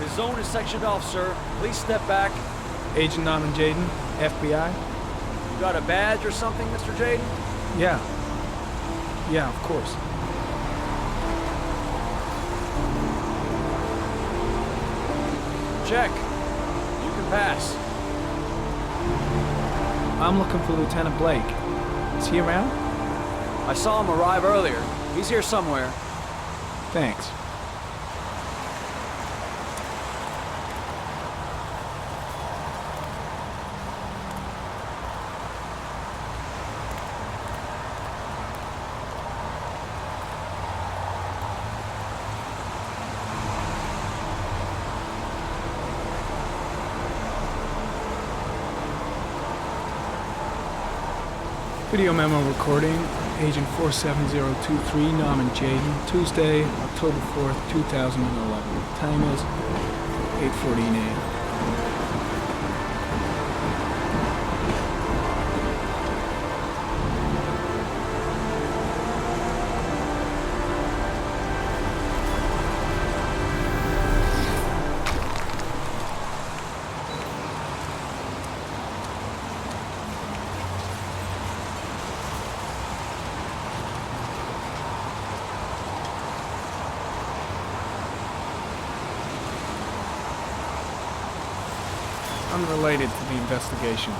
The zone is sectioned off, sir. Please step back. Agent Norman Jayden, FBI? You got a badge or something, Mr. Jayden? Yeah. Yeah, of course. Check. You can pass. I'm looking for Lieutenant Blake. Is he around? I saw him arrive earlier. He's here somewhere. Thanks. Video memo recording, Agent 47023, Norman Jayden, Tuesday, October 4th, 2011. Time is 8:14 a.m. Unrelated to the investigation.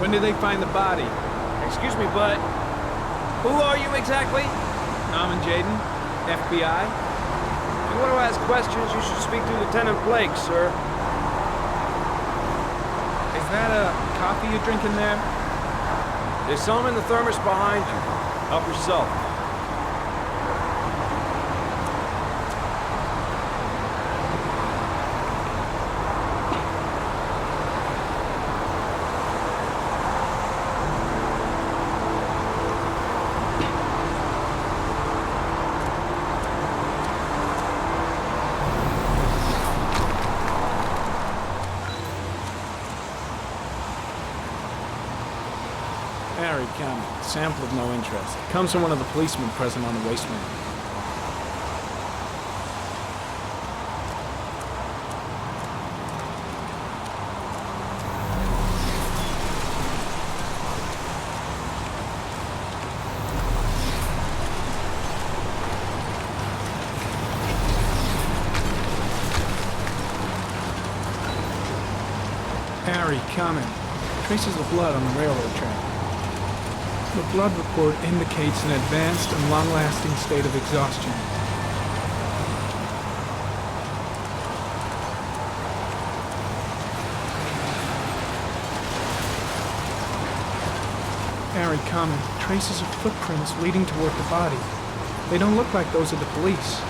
When did they find the body? Excuse me, but who are you exactly? Norman Jayden, FBI. If you want to ask questions, you should speak to Lieutenant Blake, sir. Is that a coffee you're drinking there? There's some in the thermos behind you. Help yourself. Harry County. Sample of no interest. Comes from one of the policemen present on the waste man. Harry, comment. Traces of blood on the railroad track. The blood report indicates an advanced and long-lasting state of exhaustion. Harry, comment. Traces of footprints leading toward the body. They don't look like those of the police.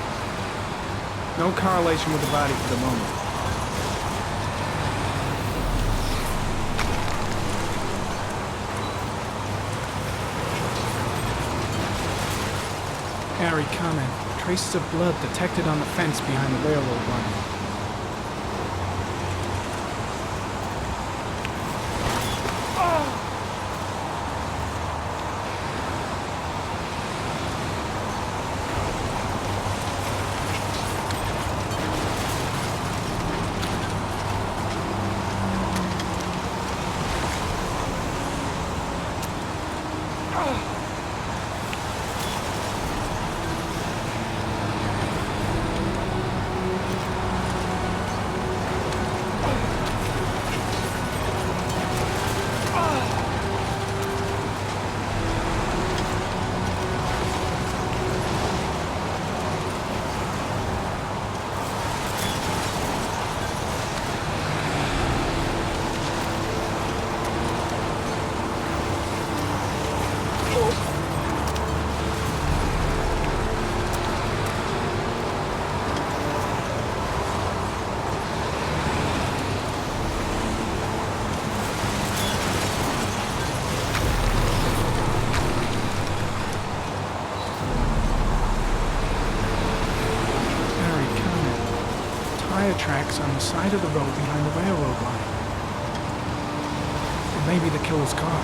No correlation with the body for the moment. Harry, comment. Traces of blood detected on the fence behind the railroad line. tire tracks on the side of the road behind the railroad line. It may be the killer's car.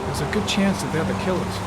There's a good chance that they're the killers.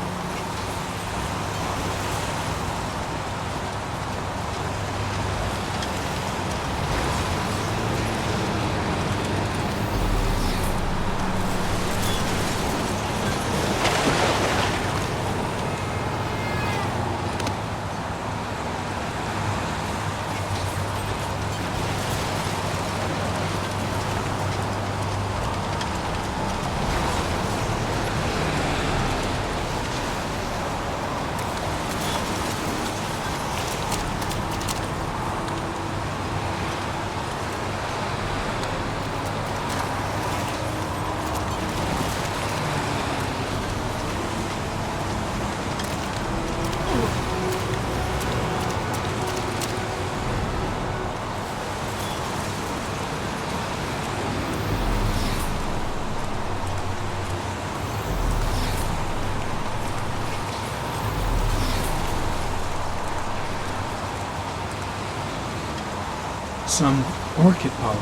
Some orchid pollen.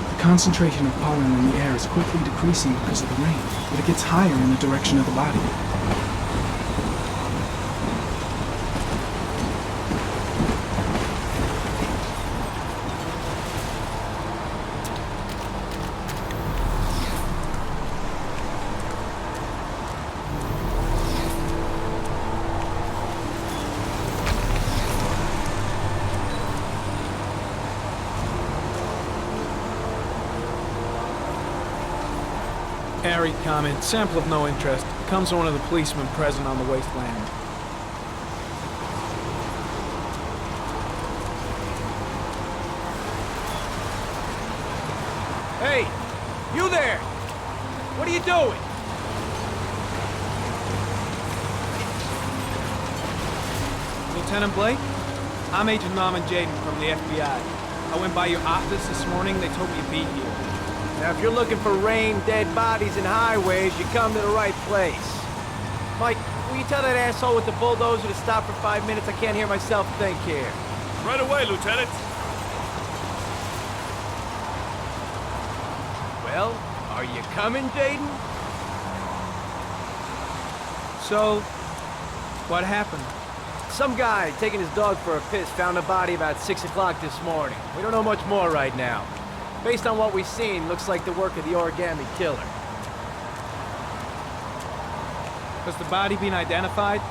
The concentration of pollen in the air is quickly decreasing because of the rain, but it gets higher in the direction of the body. Harry comment, sample of no interest. Comes from one of the policemen present on the wasteland. Hey! You there! What are you doing? Lieutenant Blake? I'm Agent Norman Jayden from the FBI. I went by your office this morning. They told me you'd be here. Now, if you're looking for rain, dead bodies, and highways, you come to the right place. Mike, will you tell that asshole with the bulldozer to stop for 5 minutes? I can't hear myself think here. Right away, Lieutenant. Well, are you coming, Jayden? So, what happened? Some guy taking his dog for a piss found a body about 6 o'clock this morning. We don't know much more right now. Based on what we've seen, looks like the work of the Origami Killer. Has the body been identified?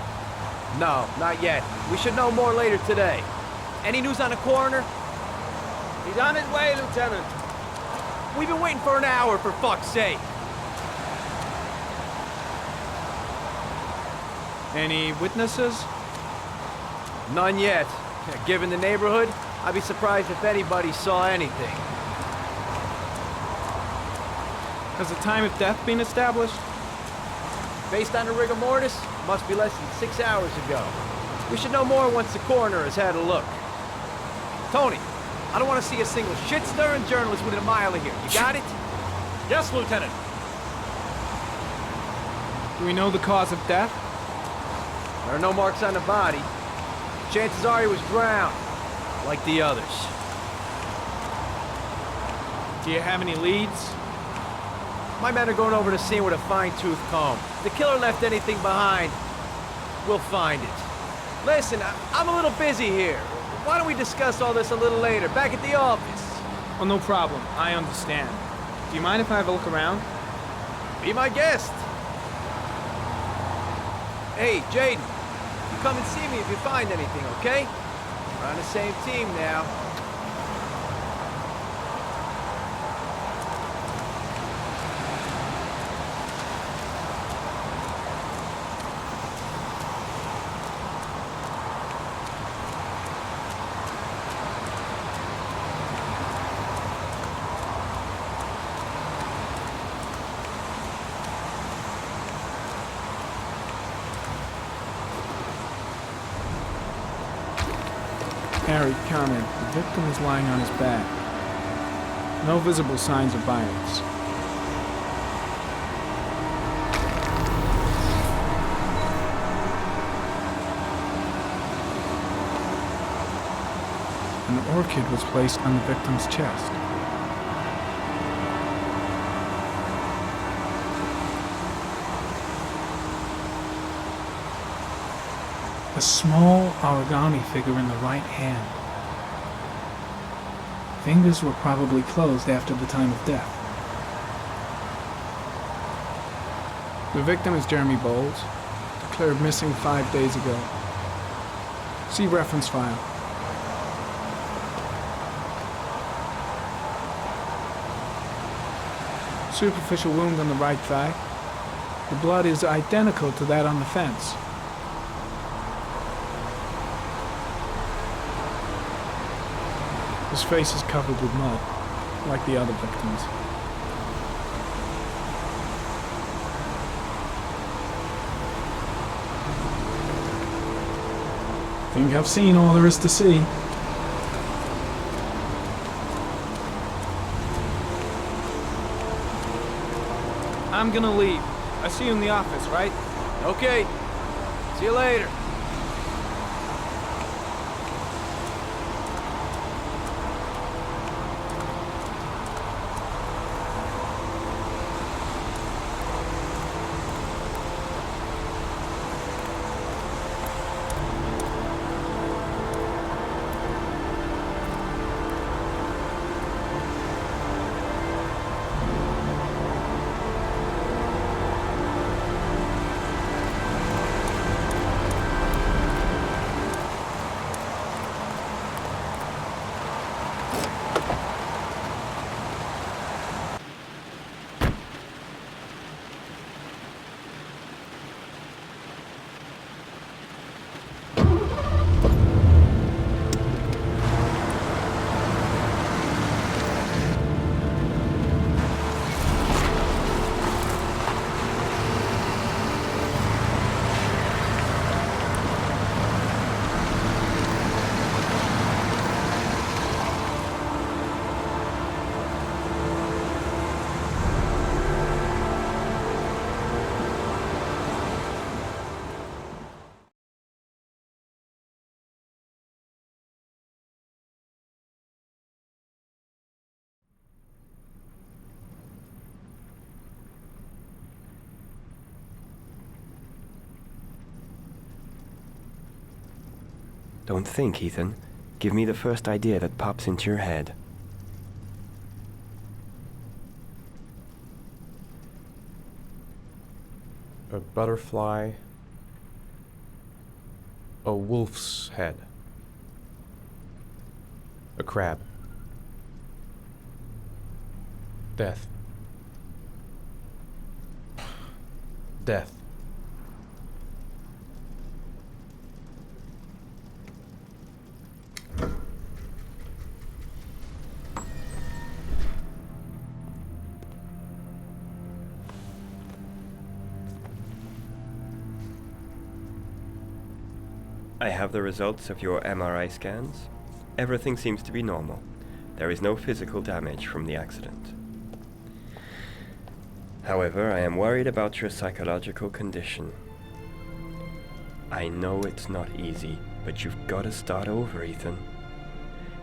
No, not yet. We should know more later today. Any news on the coroner? He's on his way, Lieutenant. We've been waiting for an hour, for fuck's sake. Any witnesses? None yet. Given the neighborhood, I'd be surprised if anybody saw anything. Has the time of death been established? Based on the rigor mortis, must be less than 6 hours ago. We should know more once the coroner has had a look. Tony, I don't want to see a single shit-stirring journalist within a mile of here. You got it? Yes, Lieutenant. Do we know the cause of death? There are no marks on the body. Chances are he was drowned, like the others. Do you have any leads? My men are going over the scene with a fine-tooth comb. If the killer left anything behind, we'll find it. Listen, I'm a little busy here. Why don't we discuss all this a little later, back at the office? Oh, no problem. I understand. Do you mind if I have a look around? Be my guest. Hey, Jayden, you come and see me if you find anything, okay? We're on the same team now. Harry comment, the victim is lying on his back. No visible signs of violence. An orchid was placed on the victim's chest. A small origami figure in the right hand. Fingers were probably closed after the time of death. The victim is Jeremy Bowles, declared missing 5 days ago. See reference file. Superficial wound on the right thigh. The blood is identical to that on the fence. His face is covered with mud, like the other victims. Think I've seen all there is to see. I'm gonna leave. I see you in the office, right? Okay. See you later. Don't think, Ethan. Give me the first idea that pops into your head. A butterfly. A wolf's head. A crab. Death. Death. I have the results of your MRI scans. Everything seems to be normal. There is no physical damage from the accident. However, I am worried about your psychological condition. I know it's not easy, but you've got to start over, Ethan.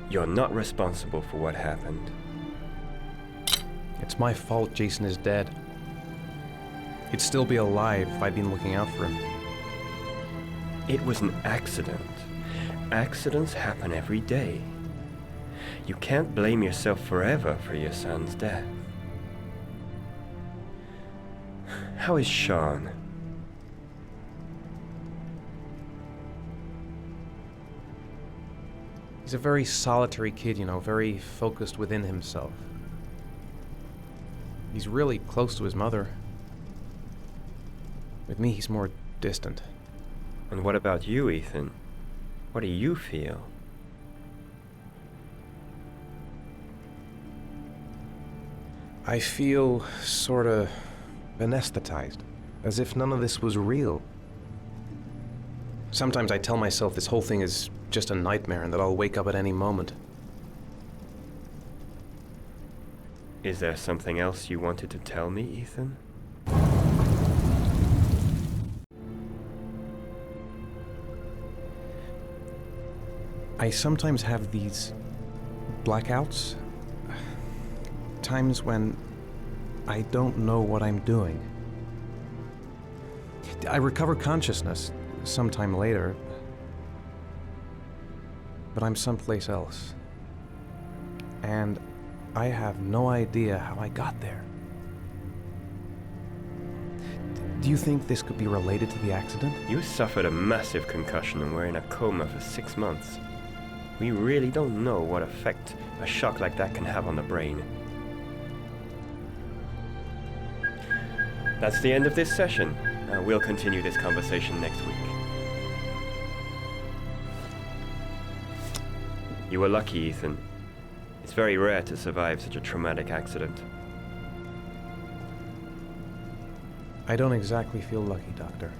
You're not responsible for what happened. It's my fault Jason is dead. He'd still be alive if I'd been looking out for him. It was an accident. Accidents happen every day. You can't blame yourself forever for your son's death. How is Sean? He's a very solitary kid, you know, very focused within himself. He's really close to his mother. With me, he's more distant. And what about you, Ethan? What do you feel? I feel sorta anesthetized, as if none of this was real. Sometimes I tell myself this whole thing is just a nightmare and that I'll wake up at any moment. Is there something else you wanted to tell me, Ethan? I sometimes have these blackouts. Times when I don't know what I'm doing. I recover consciousness sometime later, but I'm someplace else. And I have no idea how I got there. Do you think this could be related to the accident? You suffered a massive concussion and were in a coma for 6 months. We really don't know what effect a shock like that can have on the brain. That's the end of this session. We'll continue this conversation next week. You were lucky, Ethan. It's very rare to survive such a traumatic accident. I don't exactly feel lucky, Doctor.